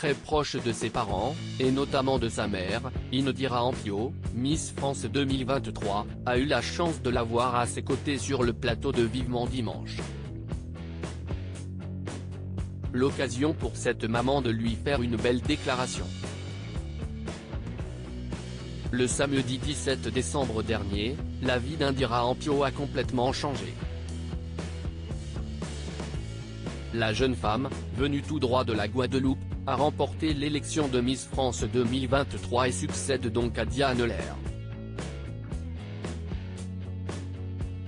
très proche de ses parents, et notamment de sa mère. Indira Ampio, Miss France 2023, a eu la chance de la voir à ses côtés sur le plateau de Vivement Dimanche. L'occasion pour cette maman de lui faire une belle déclaration. Le samedi 17 décembre dernier, la vie d'Indira Ampio a complètement changé. La jeune femme, venue tout droit de la Guadeloupe, a remporté l'élection de Miss France 2023 et succède donc à Diane Lair.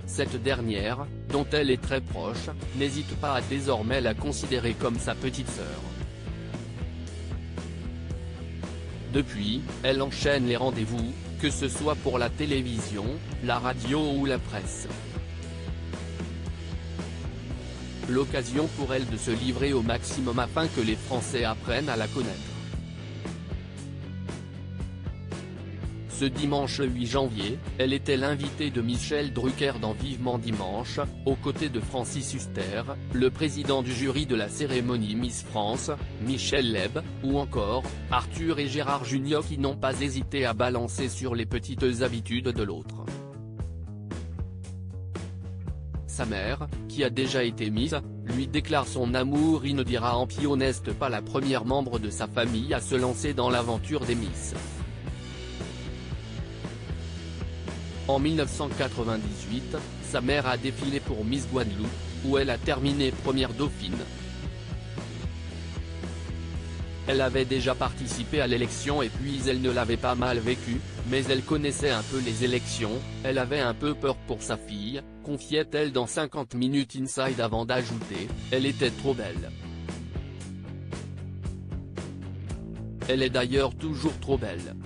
Cette dernière, dont elle est très proche, n'hésite pas à désormais la considérer comme sa petite sœur. Depuis, elle enchaîne les rendez-vous, que ce soit pour la télévision, la radio ou la presse. L'occasion pour elle de se livrer au maximum afin que les Français apprennent à la connaître. Ce dimanche 8 janvier, elle était l'invitée de Michel Drucker dans Vivement Dimanche, aux côtés de Francis Huster, le président du jury de la cérémonie Miss France, Michel Leb, ou encore, Arthur et Gérard Jugnot qui n'ont pas hésité à balancer sur les petites habitudes de l'autre. Sa mère, qui a déjà été Miss, lui déclare son amour. Indira Ampio n'est pas la première membre de sa famille à se lancer dans l'aventure des Miss. En 1998, sa mère a défilé pour Miss Guadeloupe, où elle a terminé première dauphine. Elle avait déjà participé à l'élection et puis elle ne l'avait pas mal vécu, mais elle connaissait un peu les élections, elle avait un peu peur pour sa fille, confiait-elle dans 50 Minutes Inside avant d'ajouter, elle était trop belle. Elle est d'ailleurs toujours trop belle.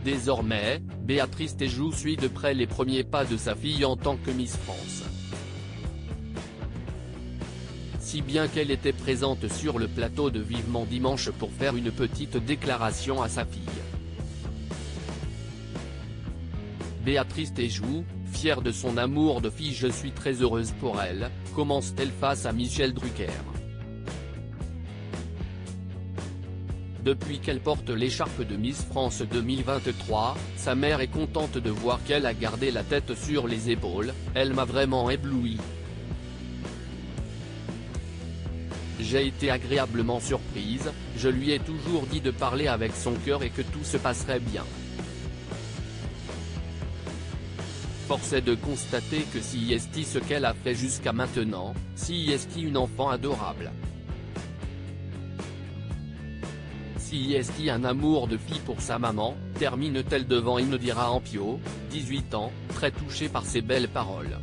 Désormais, Béatrice Téjou suit de près les premiers pas de sa fille en tant que Miss France. Si bien qu'elle était présente sur le plateau de Vivement Dimanche pour faire une petite déclaration à sa fille. Béatrice Téjou, fière de son amour de fille. Je suis très heureuse pour elle, commence-t-elle face à Michel Drucker. Depuis qu'elle porte l'écharpe de Miss France 2023, sa mère est contente de voir qu'elle a gardé la tête sur les épaules, elle m'a vraiment ébloui. J'ai été agréablement surprise, je lui ai toujours dit de parler avec son cœur et que tout se passerait bien. Force est de constater que si est ce qu'elle a fait jusqu'à maintenant, si est une enfant adorable. Si est un amour de fille pour sa maman, termine-t-elle devant Indira Ampio, 18 ans, très touchée par ses belles paroles.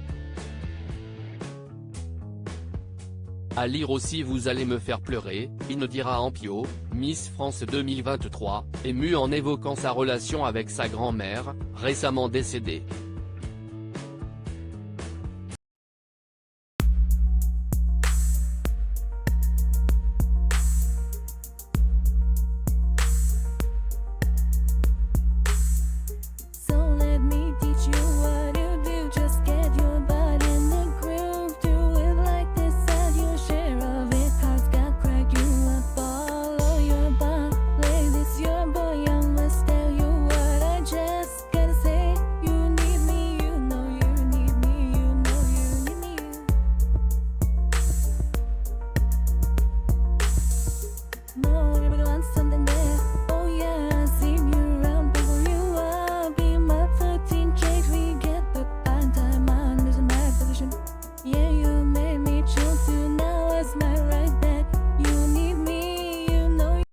À lire aussi Vous allez me faire pleurer, Indira Ampio, Miss France 2023, émue en évoquant sa relation avec sa grand-mère, récemment décédée.